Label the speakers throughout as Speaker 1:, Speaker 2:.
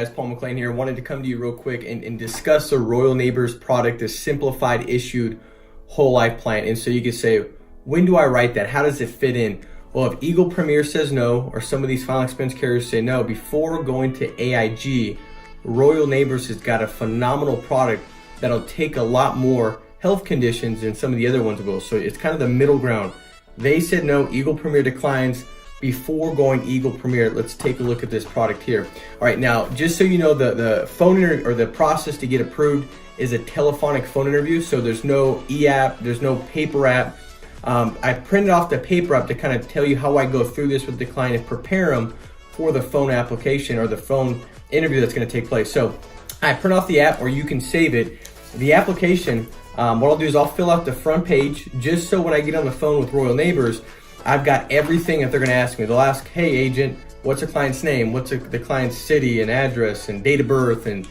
Speaker 1: guys? Paul McLean here. Wanted to come to you real quick and discuss the Royal Neighbors product, the simplified issued whole life plan. And so you can say, when do I write that? How does it fit in? Well, if Eagle Premier says no, or some of these final expense carriers say no, before going to AIG, Royal Neighbors has got a phenomenal product that'll take a lot more health conditions than some of the other ones will. So it's kind of the middle ground. They said no, Eagle Premier declines. Before going Eagle Premier, let's take a look at this product here. All right, now, just so you know, the phone or the process to get approved is a telephonic phone interview. So there's no e-app, there's no paper app. I printed off the paper app to kind of tell you how I go through this with the client and prepare them for the phone application or the phone interview that's going to take place. So I print off the app, or you can save it. The application, what I'll do is I'll fill out the front page just so when I get on the phone with Royal Neighbors, I've got everything that they're gonna ask me. They'll ask, hey agent, what's the client's name? What's the client's city and address and date of birth and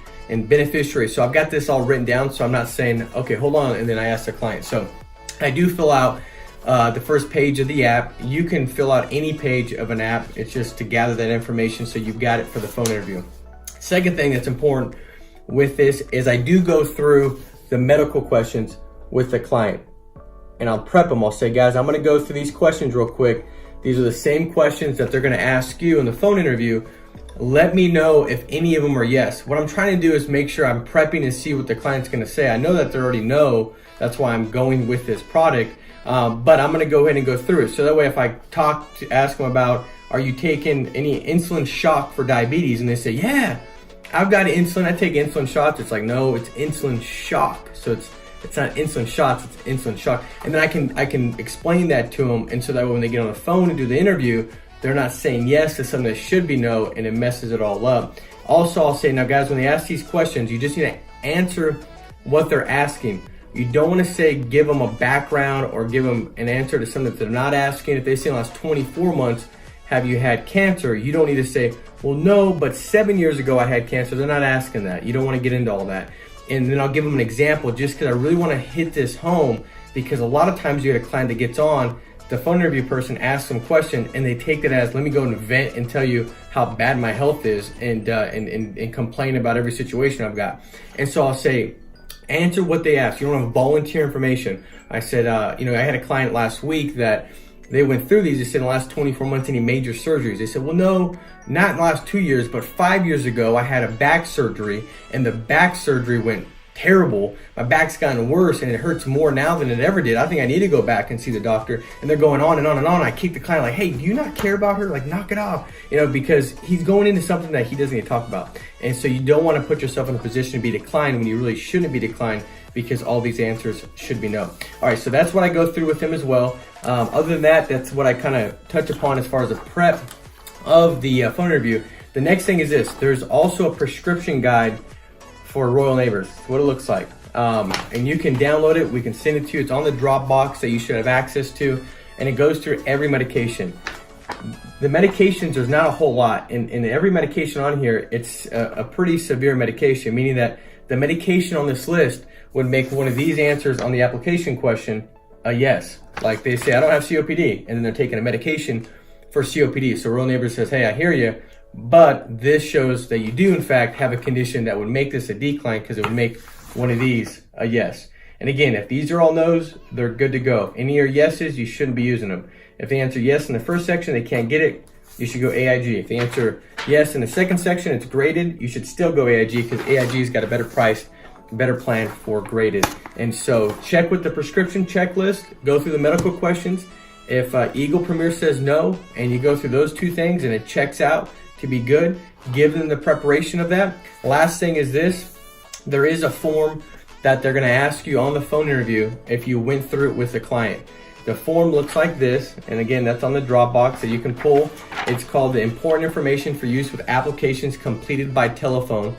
Speaker 1: beneficiary? So I've got this all written down, so I'm not saying, okay, hold on, and then I ask the client. So I do fill out the first page of the app. You can fill out any page of an app. It's just to gather that information so you've got it for the phone interview. Second thing that's important with this is I do go through the medical questions with the client. And I'll prep them. I'll say, guys, I'm gonna go through these questions real quick. These are the same questions that they're gonna ask you in the phone interview. Let me know if any of them are yes. What I'm trying to do is make sure I'm prepping and see what the client's gonna say. I know that they already know, that's why I'm going with this product, but I'm gonna go ahead and go through it. So that way if I ask them about, are you taking any insulin shock for diabetes? And they say, yeah, I've got insulin, I take insulin shots. It's like, no, it's insulin shock. So it's not insulin shots, it's insulin shock. And then I can explain that to them, and so that when they get on the phone and do the interview, they're not saying yes to something that should be no, and it messes it all up. Also, I'll say, now guys, when they ask these questions, you just need to answer what they're asking. You don't want to say, give them a background or give them an answer to something that they're not asking. If they say in the last 24 months, have you had cancer? You don't need to say, well, no, but 7 years ago I had cancer. They're not asking that. You don't want to get into all that. And then I'll give them an example just because I really want to hit this home, because a lot of times you get a client that gets on, the phone interview person asks them a question and they take it as, let me go and vent and tell you how bad my health is and complain about every situation I've got. And so I'll say, answer what they ask. You don't have volunteer information. I said, I had a client last week that they went through these. They said in the last 24 months, any major surgeries? They said, well, no, not in the last 2 years, but 5 years ago, I had a back surgery and the back surgery went terrible. My back's gotten worse and it hurts more now than it ever did. I think I need to go back and see the doctor. And they're going on and on and on. I keep the client like, hey, do you not care about her? Like, knock it off, because he's going into something that he doesn't need to talk about. And so you don't want to put yourself in a position to be declined when you really shouldn't be declined, because all these answers should be no. All right, so that's what I go through with him as well. Other than that, that's what I kind of touch upon as far as the prep of the phone interview. The next thing is this. There's also a prescription guide for Royal Neighbors. That's what it looks like. And you can download it. We can send it to you. It's on the Dropbox that you should have access to. And it goes through every medication. The medications, there's not a whole lot. And every medication on here, it's a pretty severe medication, meaning that the medication on this list would make one of these answers on the application question a yes. Like they say, I don't have COPD, and then they're taking a medication for COPD. So Royal Neighbors says, hey, I hear you, but this shows that you do in fact have a condition that would make this a decline, because it would make one of these a yes. And again, if these are all no's, they're good to go. If any are yeses, you shouldn't be using them. If they answer yes in the first section, they can't get it, you should go AIG. If they answer yes in the second section, it's graded, you should still go AIG, because AIG's got a better price, better plan for graded. And so check with the prescription checklist, go through the medical questions. If Eagle Premier says no, and you go through those two things and it checks out to be good, give them the preparation of that. Last thing is this, there is a form that they're gonna ask you on the phone interview if you went through it with the client. The form looks like this, and again, that's on the Dropbox that you can pull. It's called the Important Information for Use with Applications Completed by Telephone.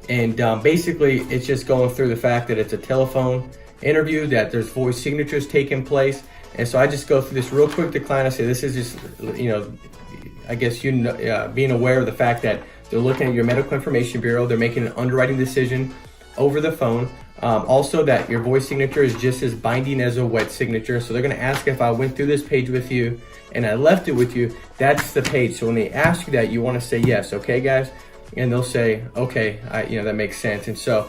Speaker 1: And basically, it's just going through the fact that it's a telephone interview, that there's voice signatures taking place. And so I just go through this real quick to the client. I say, this is just, I guess being aware of the fact that they're looking at your medical information bureau, they're making an underwriting decision over the phone. Also that your voice signature is just as binding as a wet signature. So they're gonna ask if I went through this page with you and I left it with you, that's the page. So when they ask you that, you wanna say yes, okay guys? and they'll say, okay, that makes sense. And so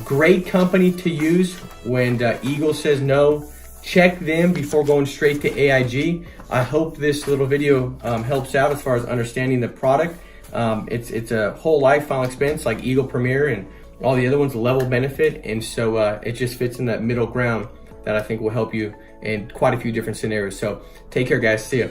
Speaker 1: great company to use when Eagle says no. Check them before going straight to AIG. I hope this little video helps out as far as understanding the product. It's a whole life final expense like Eagle Premier and all the other ones, level benefit. And so it just fits in that middle ground that I think will help you in quite a few different scenarios. So take care, guys. See ya.